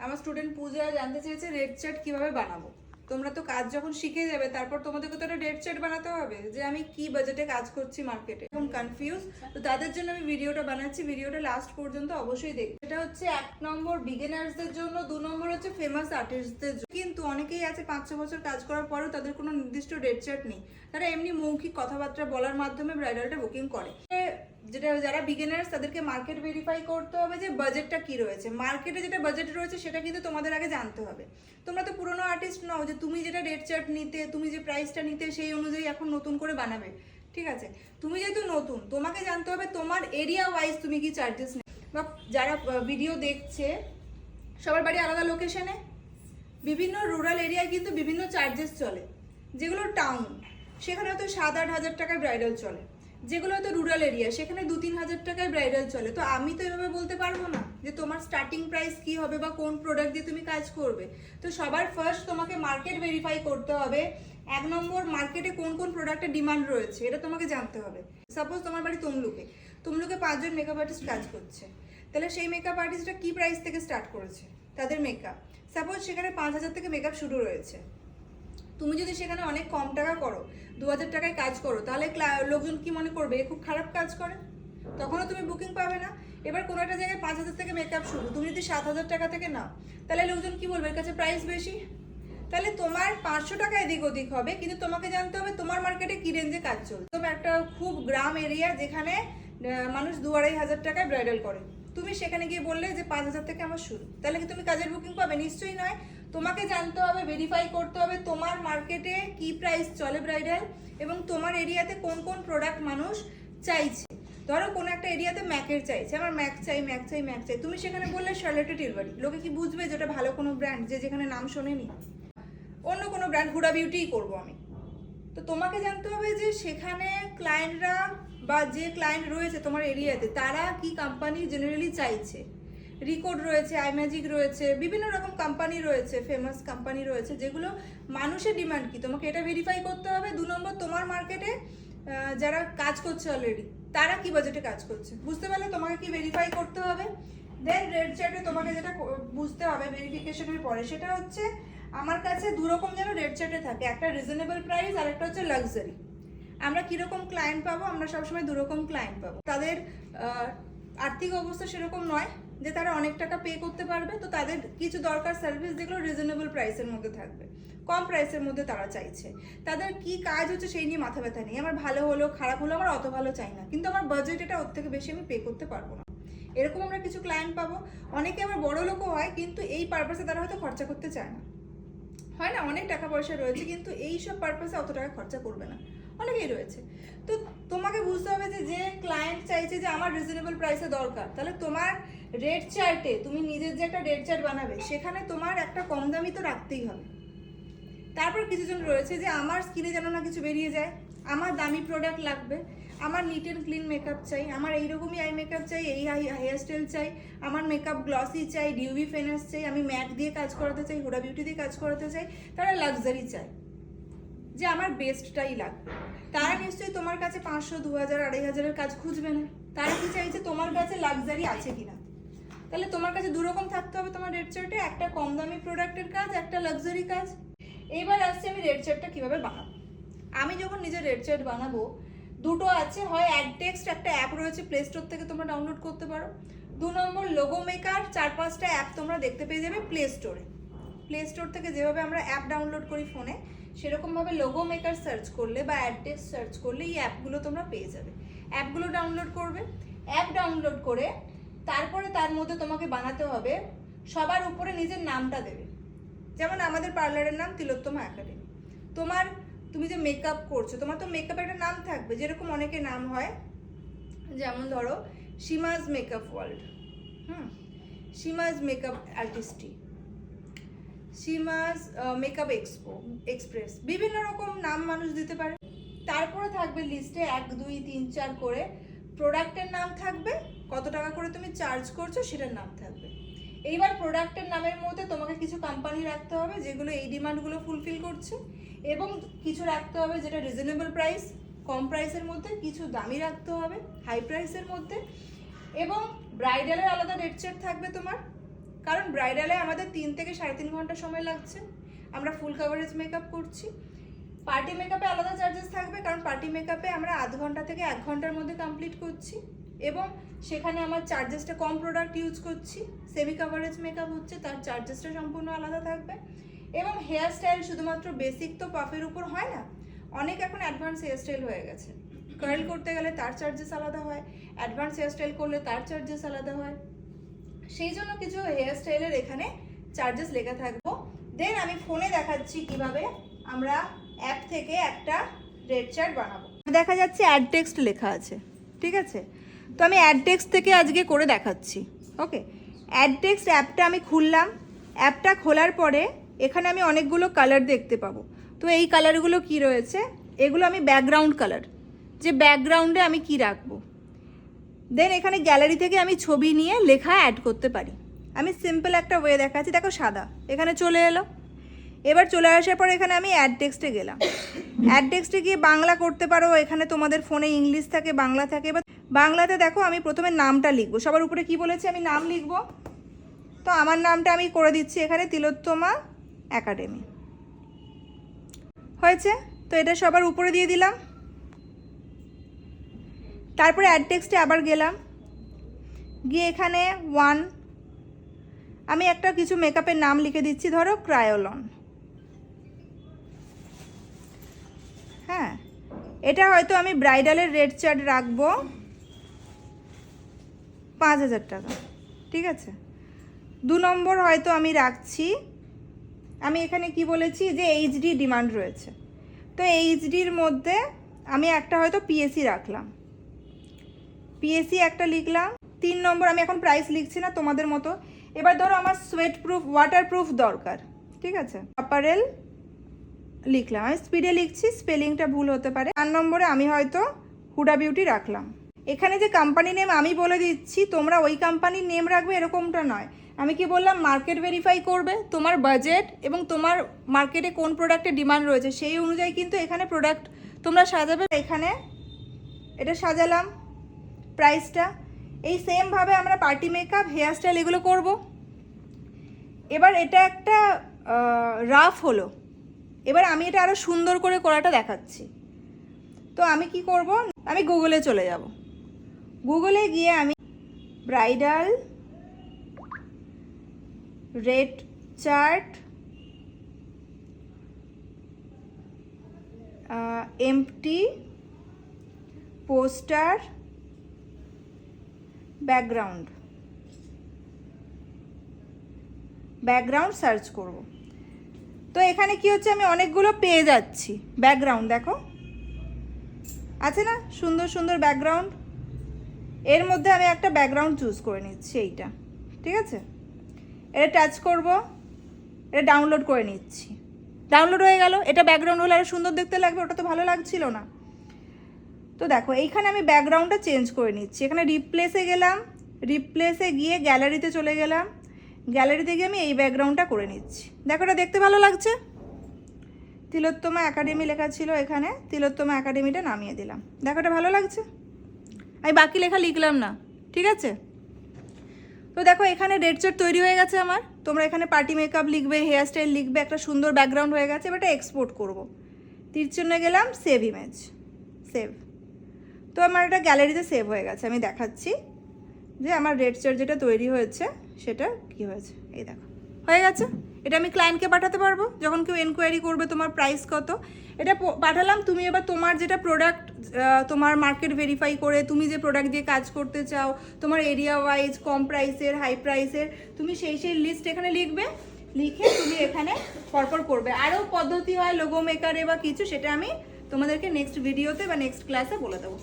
আমার স্টুডেন্ট পূজা জানতে চেয়েছে রেড চার্ট কিভাবে বানাবো। তোমরা তো কাজ যখন শিখে যাবে তারপর তোমাদেরকে তো একটা রেড চার্ট বানাতে হবে যে আমি কি বাজেটে কাজ করছি মার্কেটে, এখন কনফিউজ। তো তাদের জন্য আমি ভিডিওটা বানাচ্ছি, ভিডিওটা লাস্ট পর্যন্ত অবশ্যই দেখবে। এটা হচ্ছে 1 নম্বর বিগিনার্সদের জন্য, 2 নম্বর হচ্ছে ফেমাস আর্টিস্টদের জন্য। কিন্তু অনেকেই আছে 5-6 বছর কাজ করার পরেও তাদের কোনো নির্দিষ্ট রেড চার্ট নেই, তারা এমনি মৌখিক কথাবার্তা বলার মাধ্যমে ব্রাইডালটা বুকিং করে। যেটা যারা বিগিনার্স তাদেরকে মার্কেট ভেরিফাই করতে হবে যে বাজেটটা কি রয়েছে, মার্কেটে যেটা বাজেট রয়েছে সেটা কিন্তু তোমাদের আগে জানতে হবে। তোমরা তো পুরনো আর্টিস্ট নও যে তুমি যেটা রেট চার্ট নিতে, তুমি যে প্রাইসটা নিতে সেই অনুযায়ী এখন নতুন করে বানাবে, ঠিক আছে? তুমি যেহেতু নতুন, তোমাকে জানতে হবে তোমার এরিয়া ওয়াইজ তুমি কি চার্জেস নেবে। বা যারা ভিডিও দেখছে সবার বাড়ি আলাদা লোকেশনে, বিভিন্ন রুরাল এরিয়ায় কিন্তু বিভিন্ন চার্জেস চলে। যেগুলো টাউন সেখানে হয়তো 7-8 হাজার টাকায় ব্রাইডাল চলে, যেগুলো হয়তো রুরাল এরিয়া সেখানে 2-3 হাজার টাকায় ব্রাইডাল চলে। তো আমি তো এভাবে বলতে পারবো না যে তোমার স্টার্টিং প্রাইস কি হবে বা কোন প্রোডাক্ট দিয়ে তুমি কাজ করবে। তো সবার ফার্স্ট তোমাকে মার্কেট ভেরিফাই করতে হবে। 1 নম্বর, মার্কেটে কোন কোন প্রোডাক্টের ডিমান্ড রয়েছে এটা তোমাকে জানতে হবে। সাপোজ তোমার বাড়ি তমলুকে, তমলুকে 5 জন মেকআপ আর্টিস্ট কাজ করছে, তাহলে সেই মেকআপ আর্টিস্টরা কি প্রাইস থেকে স্টার্ট করেছে তাদের মেকআপ। সাপোজ সেখানে 5,000 থেকে মেকআপ শুরু রয়েছে, তুমি যদি সেখানে অনেক কম টাকা করো, 2,000 টাকায় কাজ করো, তাহলে লোকজন কি মনে করবে খুব খারাপ কাজ করে, তখনও তুমি বুকিং পাবে না। এবার কোনো একটা জায়গায় 5,000 থেকে মেকআপ শুরু, তুমি যদি 7,000 টাকা থেকে নাও, তাহলে লোকজন কি বলবে এর কাছে প্রাইস বেশি। তাহলে তোমার 500 টাকা এদিক ওদিক হবে, কিন্তু তোমাকে জানতে হবে তোমার মার্কেটে কি রেঞ্জে কাজ চলছে। তোমার একটা খুব গ্রাম এরিয়া যেখানে মানুষ 2-2.5 হাজার টাকায় ব্রাইডাল করে, তুমি সেখানে গিয়ে বললে যে 5,000 থেকে আমার শুরু, তাহলে কি তুমি কাজের বুকিং পাবে? নিশ্চয়ই নয়। তোমাকে জানতে হবে, ভেরিফাই করতে হবে তোমার মার্কেটে কি প্রাইস চলে ব্রাইডাল এবং তোমার এরিয়াতে কোন কোন প্রোডাক্ট মানুষ চাইছে। ধরো কোনো একটা এরিয়াতে ম্যাকের চাইছে, আমার ম্যাক চাই ম্যাক চাই ম্যাক চাই, তুমি সেখানে বললে শার্লেটে টিলবাড়ি, লোকে কি বুঝবে যেটা ভালো কোনো ব্র্যান্ড, যে যেখানে নাম শোনেনি অন্য কোনো ব্র্যান্ড হুডা বিউটিই করবো আমি। তো তোমাকে জানতে হবে যে সেখানে ক্লায়েন্টরা বা যে ক্লায়েন্ট রয়েছে তোমার এরিয়াতে তারা কি কোম্পানি জেনারেলি চাইছে। রিকোড রয়েছে, আইম্যাজিক রয়েছে, বিভিন্ন রকম কোম্পানি রয়েছে, ফেমাস কোম্পানি রয়েছে, যেগুলো মানুষের ডিমান্ড কি তোমাকে এটা ভেরিফাই করতে হবে। 2 নম্বর, তোমার মার্কেটে যারা কাজ করছে অলরেডি তারা কি বাজেটে কাজ করছে, বুঝতে পারলে তোমাকে কি ভেরিফাই করতে হবে। দেন রেড চার্টে তোমাকে যেটা বুঝতে হবে ভেরিফিকেশনের পরে, সেটা হচ্ছে আমার কাছে 2 রকম যেন রেড চার্টে থাকে, একটা রিজনেবল প্রাইস আর একটা হচ্ছে লাক্সারি। আমরা কীরকম ক্লায়েন্ট পাবো, আমরা সবসময় 2 রকম ক্লায়েন্ট পাবো। তাদের আর্থিক অবস্থা সেরকম নয় যে তারা অনেক টাকা পে করতে পারবে, তো তাদের কিছু দরকার সার্ভিস যেগুলো রিজনেবল প্রাইসের মধ্যে থাকবে, কম প্রাইসের মধ্যে তারা চাইছে। তাদের কি কাজ হচ্ছে সেই নিয়ে মাথা ব্যথা নেই, আমার ভালো হলো খারাপ হলো আমার অত ভালো চাই না, কিন্তু আমার বাজেট এটা ওর থেকে বেশি আমি পে করতে পারবো না, এরকম আমরা কিছু ক্লায়েন্ট পাবো। অনেকে আবার বড় লোকও হয়, কিন্তু এই পারপাসে তারা হয়তো খরচা করতে চায় না, হয় না, অনেক টাকা পয়সা রয়েছে কিন্তু এই সব পারপাসে অত টাকা খরচা করবে না, অনেকেই রয়েছে। তো তোমাকে বুঝতে হবে যে যে ক্লায়েন্ট চাইছে যে আমার রিজনেবল প্রাইসে দরকার, তাহলে তোমার রেট চার্টে তুমি নিজের যে একটা রেট চার্ট বানাবে সেখানে তোমার একটা কম দামি তো রাখতেই হবে। তারপর কিছুজন রয়েছে যে আমার স্কিনে যেন না কিছু বেরিয়ে যায়, আমার দামি প্রোডাক্ট লাগবে, আমার নিট অ্যান্ড ক্লিন মেকআপ চাই, আমার এইরকমই আই মেকআপ চাই, এই হেয়ার স্টাইল চাই, আমার মেকআপ গ্লসি চাই, ডিউবি ফেনাস চাই, আমি ম্যাক দিয়ে কাজ করাতে চাই, হুডা বিউটি দিয়ে কাজ করাতে চাই, তারা লাক্সারি চায় যে আমার বেস্টটাই লাগবে। তারা নিশ্চয়ই তোমার কাছে 500, 2,000, 2,500-এর কাজ খুঁজবে না, তারা কি চাইছে তোমার কাছে লাক্সারি আছে কিনা। তাহলে তোমার কাছে 2 রকম থাকতে হবে তোমার রেড চার্টে, একটা কম দামি প্রোডাক্টের কাজ, একটা লাক্সারি কাজ। এইবার আসছে আমি রেড চার্টটা কীভাবে বানাবো। আমি যখন নিজের রেড চার্ট বানাবো, 2টো আছে, হয় অ্যাডটেক্সট একটা অ্যাপ রয়েছে প্লে স্টোর থেকে তোমরা ডাউনলোড করতে পারো, 2 নম্বর লোগো মেকার, 4-5টা অ্যাপ তোমরা দেখতে পেয়ে যাবে প্লে স্টোরে। প্লে স্টোর থেকে যেভাবে আমরা অ্যাপ ডাউনলোড করি ফোনে, সেরকমভাবে লোগো মেকার সার্চ করলে বা অ্যাডটেক্সট সার্চ করলে এই অ্যাপগুলো তোমরা পেয়ে যাবে। অ্যাপগুলো ডাউনলোড করবে, অ্যাপ ডাউনলোড করে তারপরে তার মধ্যে তোমাকে বানাতে হবে সবার উপরে নিজের নামটা দেবে। যেমন আমাদের পার্লারের নাম তিলোত্তমা একাডেমি। তুমি যে মেকআপ করছো তোমার তো মেকআপের একটা নাম থাকবে, যেরকম অনেকের নাম হয়, যেমন ধরো Seema's makeup world, Seema's makeup artistry, Seema's makeup express, বিভিন্ন রকম নাম মানুষ দিতে পারে। তারপরে থাকবে লিস্টে 1, 2, 3, 4 করে প্রোডাক্টের নাম থাকবে, কত টাকা করে তুমি চার্জ করছো সেটার নাম থাকবে। এইবার প্রোডাক্টের নামের মধ্যে তোমাকে কিছু কোম্পানি রাখতে হবে যেগুলো এই ডিমান্ডগুলো ফুলফিল করছে, এবং কিছু রাখতে হবে যেটা রিজনেবল প্রাইস কম প্রাইসের মধ্যে, কিছু দামি রাখতে হবে হাই প্রাইসের মধ্যে, এবং ব্রাইডালের আলাদা রেট চার্ট থাকবে তোমার, কারণ ব্রাইডালে আমাদের 3 থেকে 3.5 ঘন্টা সময় লাগছে, আমরা ফুল কাভারেজ মেকআপ করছি। পার্টি মেকআপে আলাদা চার্জেস থাকবে, কারণ পার্টি মেকআপে আমরা আধ ঘন্টা থেকে 1 ঘন্টার মধ্যে কমপ্লিট করছি এবং সেখানে আমার চার্জেসটা কম প্রোডাক্ট ইউজ করছি। সেমি কাভারেজ মেকআপ হচ্ছে, তার চার্জেসটা সম্পূর্ণ আলাদা থাকবে। এবং হেয়ার স্টাইল শুধুমাত্র বেসিক তো পাফের উপর হয় না, অনেক এখন অ্যাডভান্স হেয়ার স্টাইল হয়ে গেছে। কার্ল করতে গেলে তার চার্জেস আলাদা হয়, অ্যাডভান্স হেয়ার স্টাইল করলে তার চার্জেস আলাদা হয়। সেই জন্য কিছু হেয়ার স্টাইলের এখানে চার্জেস লেখা থাকবো। দেন আমি ফোনে দেখাচ্ছি কিভাবে আমরা অ্যাপ থেকে একটা রেড চার্ট বানাবো। দেখা যাচ্ছে অ্যাড টেক্সট লেখা আছে, ঠিক আছে? তো আমি অ্যাড টেক্সট থেকে আজকে করে দেখাচ্ছি। ওকে, অ্যাড টেক্সট অ্যাপটা আমি খুললাম। অ্যাপটা খোলার পরে এখানে আমি অনেকগুলো কালার দেখতে পাবো। তো এই কালারগুলো কি রয়েছে, এগুলো আমি ব্যাকগ্রাউন্ড কালার, যে ব্যাকগ্রাউন্ডে আমি কি রাখবো। দেন এখানে গ্যালারি থেকে আমি ছবি নিয়ে লেখা অ্যাড করতে পারি। আমি সিম্পল একটা ওয়ে দেখাচ্ছি। দেখো সাদা এখানে চলে এলো। এবার চলে আসার পর এখানে আমি অ্যাড টেক্সটে গেলাম। অ্যাড টেক্সটে গিয়ে বাংলা করতে পারো, এখানে তোমাদের ফোনে ইংলিশ থাকে, বাংলা থাকে। এবার বাংলাতে দেখো আমি প্রথমে নামটা লিখবো। সবার উপরে কি বলেছি, আমি নাম লিখবো। তো আমার নামটা আমি করে দিচ্ছি এখানে তিলোত্তমা একাডেমি। হয়েছে? তো এটা সবার উপরে দিয়ে দিলাম। তারপরে অ্যাড টেক্সটে আবার গেলাম, গিয়ে এখানে 1 আমি একটা কিছু মেকআপের নাম লিখে দিচ্ছি, ধরো ক্রায়োলন। হ্যাঁ, এটা হয়তো আমি ব্রাইডালের রেড চার্ট রাখবো 5000 টাকা, ঠিক আছে? 2 নম্বর হয়তো আমি রাখছি, আমি এখানে কি বলেছি যে এইচডি ডিমান্ড রয়েছে, তো এইচডির মধ্যে আমি একটা হয়তো পিএসি রাখলাম, পিএসি একটা লিখলাম। 3 নম্বর আমি এখন প্রাইস লিখছি না তোমাদের মতো। এবার ধরো আমার সোয়েট প্রুফ, ওয়াটার প্রুফ দরকার, ঠিক আছে? অ্যাপারেল লিখলাম, আমি স্পিডে লিখছি, স্পেলিংটা ভুল হতে পারে। 4 নম্বরে আমি হয়তো হুডা বিউটি রাখলাম। এখানে যে কোম্পানি নেম আমি বলে দিচ্ছি, তোমরা ওই কোম্পানির নেম রাখবে এরকমটা নয়। আমি কি বললাম, মার্কেট ভেরিফাই করবে, তোমার বাজেট এবং তোমার মার্কেটে কোন প্রোডাক্টের ডিমান্ড রয়েছে সেই অনুযায়ী কিন্তু এখানে প্রোডাক্ট তোমরা সাজাবে। এখানে এটা সাজালাম প্রাইসটা। এই সেমভাবে আমরা পার্টি মেকআপ, হেয়ার স্টাইল এগুলো করব। এবার এটা একটা রাফ হলো, এবার আমি এটা আরও সুন্দর করে করাটা দেখাচ্ছি। তো আমি কি করব, আমি গুগলে চলে যাব। গুগলে গিয়ে আমি bridal red chart empty poster background search করব। তো এখানে কি হচ্ছে, আমি অনেকগুলো পেয়ে যাচ্ছি ব্যাকগ্রাউন্ড। দেখো আছে না সুন্দর সুন্দর ব্যাকগ্রাউন্ড, এর মধ্যে আমি একটা ব্যাকগ্রাউন্ড চুজ করে নিচ্ছি, এইটা, ঠিক আছে? এটা টাচ করব, এটা ডাউনলোড করে নিচ্ছি। ডাউনলোড হয়ে গেল। এটা ব্যাকগ্রাউন্ড হলে আরও সুন্দর দেখতে লাগবে, ওটা তো ভালো লাগছিল না। তো দেখো এইখানে আমি ব্যাকগ্রাউন্ডটা চেঞ্জ করে নিচ্ছি। এখানে রিপ্লেসে গেলাম, রিপ্লেসে গিয়ে গ্যালারিতে চলে গেলাম, গ্যালারিতে গিয়ে আমি এই ব্যাকগ্রাউন্ডটা করে নিচ্ছি। দেখো এটা দেখতে ভালো লাগছে। তিলোত্তমা একাডেমি লেখা ছিল, এখানে তিলোত্তমা একাডেমিটা নামিয়ে দিলাম। দেখো এটা ভালো লাগছে। আমি বাকি লেখা লিখলাম না, ঠিক আছে? তো দেখো এখানে রেড চার্ট তৈরি হয়ে গেছে আমার। তোমরা এখানে পার্টি মেকআপ লিখবে, হেয়ার স্টাইল লিখবে, একটা সুন্দর ব্যাকগ্রাউন্ড হয়ে গেছে। এবার এটা এক্সপোর্ট করব। তীর চিহ্নে গেলাম, সেভ ইমেজ, সেভ। তো আমার এটা গ্যালারিতে সেভ হয়ে গেছে। আমি দেখাচ্ছি যে আমার রেড চার্ট যেটা তৈরি হয়েছে সেটা কি হয়েছে। এই দেখো হয়ে গেছে। এটা আমি ক্লায়েন্টকে পাঠাতে পারবো যখন কেউ এনকোয়ারি করবে তোমার প্রাইস কত। এটা পাঠালাম। তুমি এবার তোমার যেটা প্রোডাক্ট, তোমার মার্কেট ভেরিফাই করে তুমি যে প্রোডাক্ট দিয়ে কাজ করতে চাও, তোমার এরিয়া ওয়াইজ, কম প্রাইসের, হাই প্রাইসের, তুমি সেই লিস্ট এখানে লিখবে। লিখে তুমি এখানে পরপর করবে। আরও পদ্ধতি হয় লোগো মেকারে বা কিছু, সেটা আমি তোমাদেরকে নেক্সট ভিডিওতে বা নেক্সট ক্লাসে বলে দেবো।